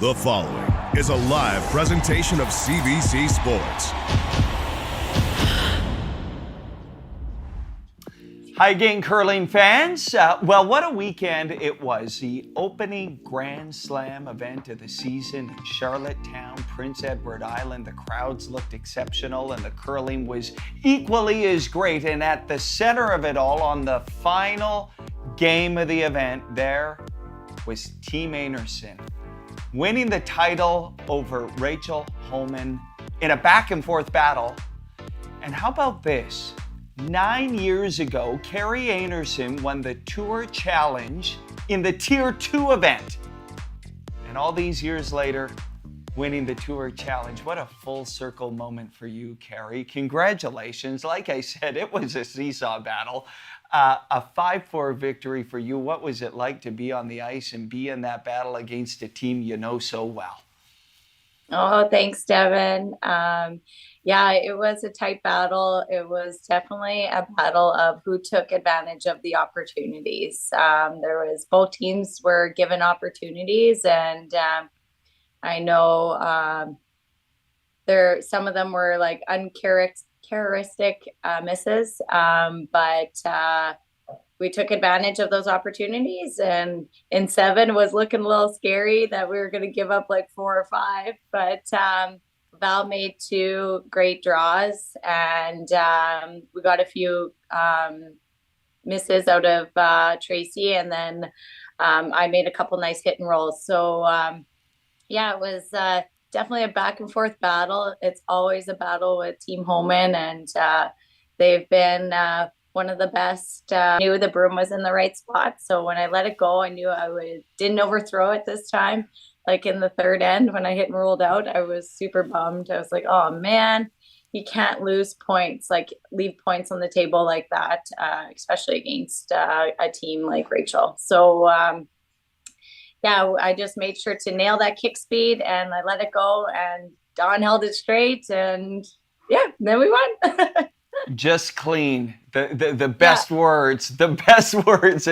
The following is a live presentation of CBC Sports. Hi again, curling fans. Well, what a weekend it was. The opening Grand Slam event of the season in Charlottetown, Prince Edward Island. The crowds looked exceptional and the curling was equally as great. And at the center of it all, on the final game of the event, there was Team Einarson winning the title over Rachel Homan in a back and forth battle. And how about this? 9 years ago, Kerri Einarson won the Tour Challenge in the Tier 2 event. And all these years later, winning the Tour Challenge. What a full circle moment for you, Kerri. Congratulations. Like I said, it was a seesaw battle. A 5-4 victory for you. What was it like to be on the ice and be in that battle against a team you know so well? Oh, thanks, Devin. Yeah, it was a tight battle. It was definitely a battle of who took advantage of the opportunities. Both teams were given opportunities, and I know some of them were like uncharacteristic misses, but we took advantage of those opportunities, and in 7 was looking a little scary that we were going to give up like 4 or 5, but Val made 2 great draws, and we got a few misses out of Tracy, and then I made a couple nice hit and rolls. So yeah, it was definitely a back and forth battle. It's always a battle with Team Homan, and they've been one of the best. Knew the broom was in the right spot, so when I let it go, I knew didn't overthrow it this time. Like in the third end, when I hit and rolled out, I was super bummed. I was like, oh man, you can't lose points, like leave points on the table like that, especially against a team like Rachel. So yeah, I just made sure to nail that kick speed, and I let it go, and Dawn held it straight, and yeah, then we won. Just clean. The best words, the best words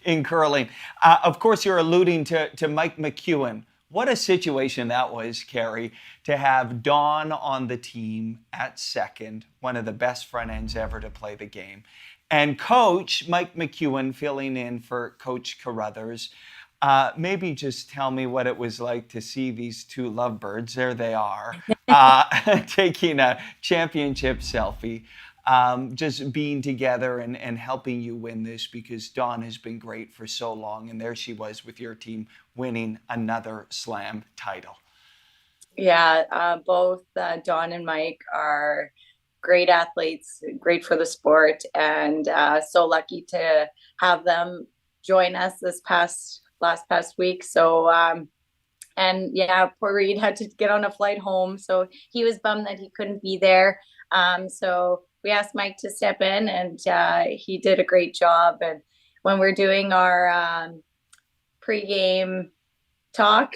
in curling. Of course, you're alluding to Mike McEwen. What a situation that was, Kerri, to have Dawn on the team at second, one of the best front ends ever to play the game. And Coach Mike McEwen filling in for Coach Carruthers. Maybe just tell me what it was like to see these 2 lovebirds, there they are, taking a championship selfie. Just being together and helping you win this, because Dawn has been great for so long, and there she was with your team winning another Slam title. Yeah, both Dawn and Mike are great athletes, great for the sport, and so lucky to have them join us this past week. So and yeah, poor Reed had to get on a flight home, so he was bummed that he couldn't be there. So we asked Mike to step in, and he did a great job. And when we're doing our pregame talk,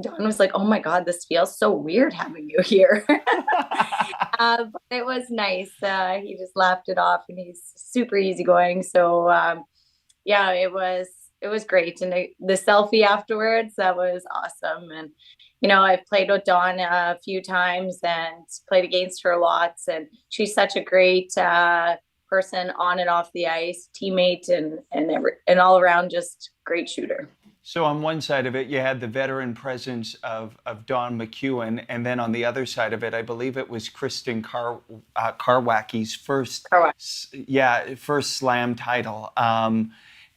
Dawn was like, oh my God, this feels so weird having you here. But it was nice. He just laughed it off, and he's super easygoing. So yeah, it was great. And the selfie afterwards, that was awesome. And you know, I've played with Dawn a few times and played against her lots, and she's such a great person on and off the ice, teammate, and all around just great shooter. So on one side of it, you had the veteran presence of Dawn McEwen, and then on the other side of it, I believe it was Krysten Karwacki's first Slam title.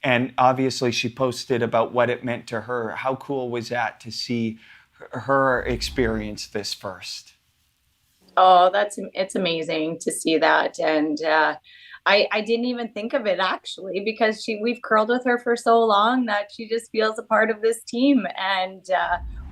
And obviously she posted about what it meant to her. How cool was that to see her experience this first? Oh, it's amazing to see that. And I didn't even think of it actually, because we've curled with her for so long that she just feels a part of this team. And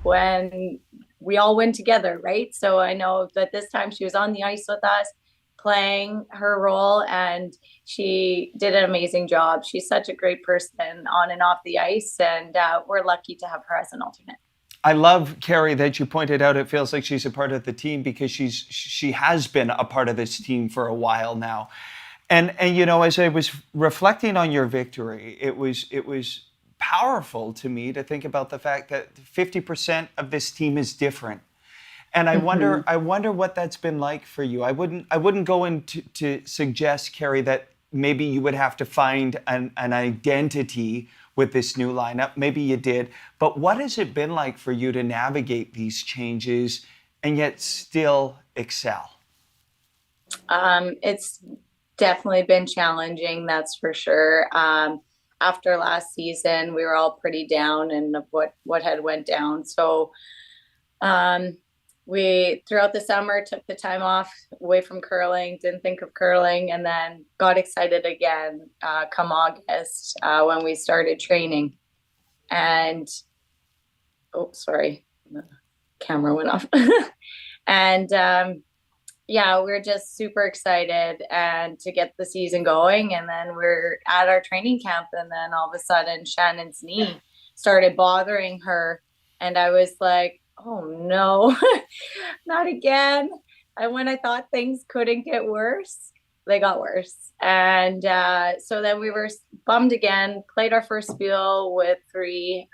when we all win together, right? So I know that this time she was on the ice with us, playing her role, and she did an amazing job. She's such a great person on and off the ice, and we're lucky to have her as an alternate. I love, Kerri, that you pointed out it feels like she's a part of the team, because she has been a part of this team for a while now. And you know, as I was reflecting on your victory, it was powerful to me to think about the fact that 50% of this team is different. And I wonder what that's been like for you. I wouldn't go into to suggest, Kerri, that maybe you would have to find an identity with this new lineup. Maybe you did. But what has it been like for you to navigate these changes and yet still excel? It's definitely been challenging, that's for sure. After last season, we were all pretty down and what had went down. So we, throughout the summer, took the time off away from curling, didn't think of curling, and then got excited again come August when we started training. And, oh, sorry, the camera went off. And yeah, we're just super excited and to get the season going. And then we're at our training camp, and then all of a sudden Shannon's knee started bothering her. And I was like, oh no, not again. And when I thought things couldn't get worse, they got worse. And so then we were bummed again, played our first spiel with 3.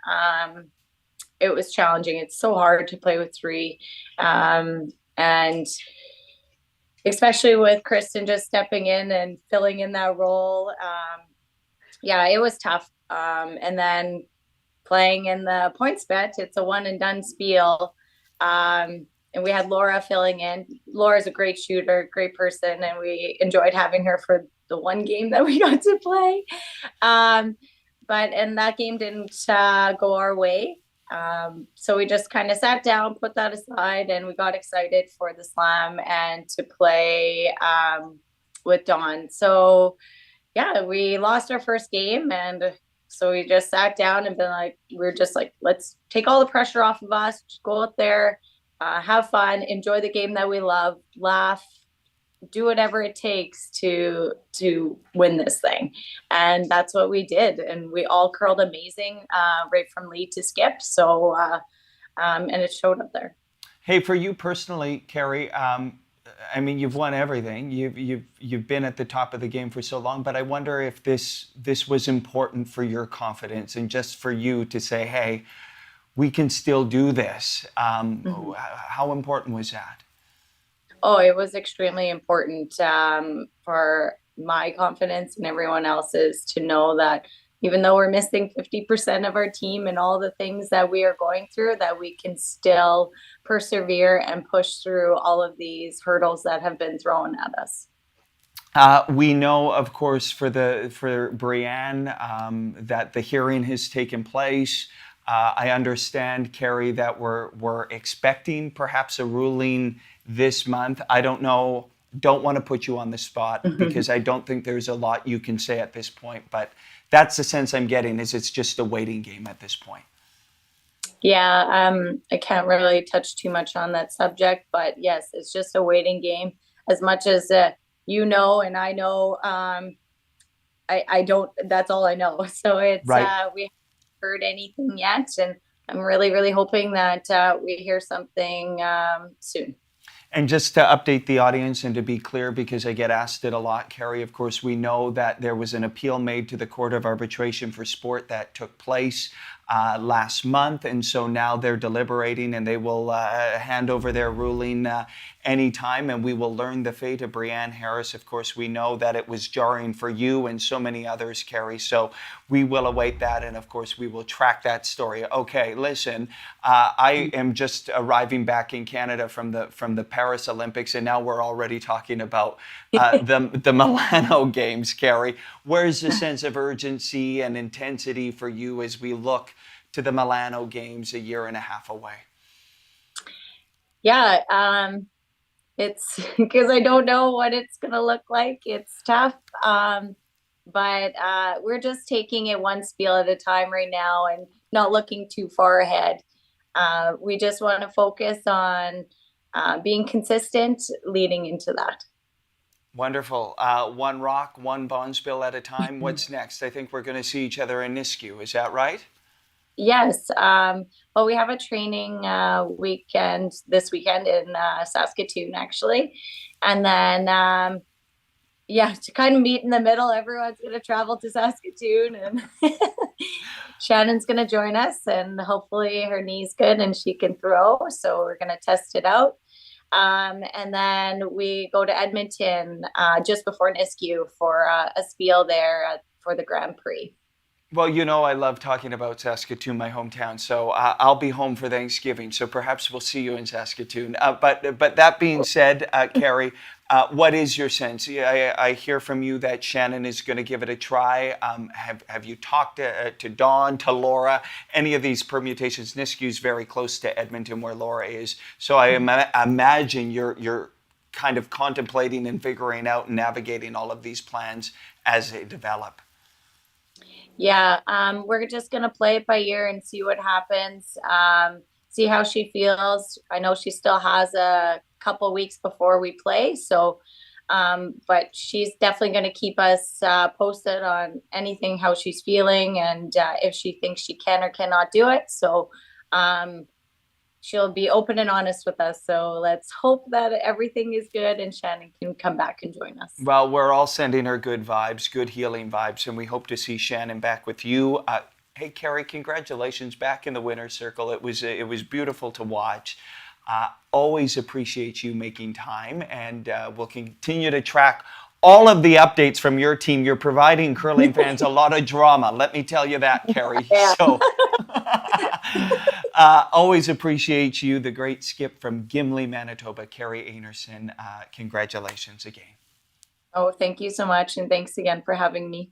It was challenging. It's so hard to play with 3. And especially with Krysten just stepping in and filling in that role. Yeah, it was tough. And then playing in the points bet, it's a one and done spiel. And we had Laura filling in. Laura's a great shooter, great person, and we enjoyed having her for the one game that we got to play. And that game didn't go our way. So we just kind of sat down, put that aside, and we got excited for the slam and to play with Dawn. So yeah, we lost our first game, and so we just sat down and we're just like, let's take all the pressure off of us, just go out there, have fun, enjoy the game that we love, laugh, do whatever it takes to win this thing. And that's what we did. And we all curled amazing, right from lead to skip. So, and it showed up there. Hey, for you personally, Kerri, I mean, you've won everything. You've been at the top of the game for so long, but I wonder if this was important for your confidence and just for you to say, hey, we can still do this. How important was that? Oh, it was extremely important for my confidence and everyone else's to know that even though we're missing 50% of our team and all the things that we are going through, that we can still persevere and push through all of these hurdles that have been thrown at us. We know, of course, for Brianne, that the hearing has taken place. I understand, Kerri, that we're expecting perhaps a ruling this month. I don't know. Don't want to put you on the spot because I don't think there's a lot you can say at this point, but that's the sense I'm getting, is it's just a waiting game at this point. Yeah, I can't really touch too much on that subject, but yes, it's just a waiting game. As much as you know and I know, I don't, that's all I know. So it's, right. We haven't heard anything yet, and I'm really, really hoping that we hear something soon. And just to update the audience and to be clear, because I get asked it a lot, Kerri, of course, we know that there was an appeal made to the Court of Arbitration for Sport that took place last month. And so now they're deliberating and they will hand over their ruling anytime, and we will learn the fate of Brianne Harris. Of course, we know that it was jarring for you and so many others, Kerri. So we will await that, and of course, we will track that story. Okay, listen, I am just arriving back in Canada from the Paris Olympics, and now we're already talking about the Milano Games, Kerri. Where's the sense of urgency and intensity for you as we look to the Milano Games a year and a half away? Yeah, it's because I don't know what it's going to look like. It's tough, but we're just taking it one spiel at a time right now and not looking too far ahead. We just want to focus on being consistent leading into that. Wonderful. One rock, one bonspiel at a time. What's next? I think we're going to see each other in Nisku. Is that right? Yes. Well, we have a training weekend this weekend in Saskatoon, actually. And then yeah, to kind of meet in the middle. Everyone's going to travel to Saskatoon, and Shannon's going to join us, and hopefully her knee's good and she can throw. So we're going to test it out. And then we go to Edmonton just before Nisku for a spiel there for the Grand Prix. Well, you know, I love talking about Saskatoon, my hometown. So I'll be home for Thanksgiving. So perhaps we'll see you in Saskatoon. But that being said, Kerri, what is your sense? I hear from you that Shannon is going to give it a try. Have you talked to Dawn, to Laura? Any of these permutations? Nisku's very close to Edmonton, where Laura is. So I imagine you're kind of contemplating and figuring out and navigating all of these plans as they develop. Yeah, we're just going to play it by ear and see what happens, see how she feels. I know she still has a couple weeks before we play, so but she's definitely going to keep us posted on anything, how she's feeling, and if she thinks she can or cannot do it. So she'll be open and honest with us. So let's hope that everything is good and Shannon can come back and join us. Well, we're all sending her good vibes, good healing vibes, and we hope to see Shannon back with you. Hey, Kerri, congratulations back in the winner's circle. It was beautiful to watch. Always appreciate you making time, and we'll continue to track all of the updates from your team. You're providing curling fans a lot of drama. Let me tell you that, Kerri. Yeah. So always appreciate you, the great skip from Gimli, Manitoba, Kerri Einarson. Congratulations again. Oh, thank you so much. And thanks again for having me.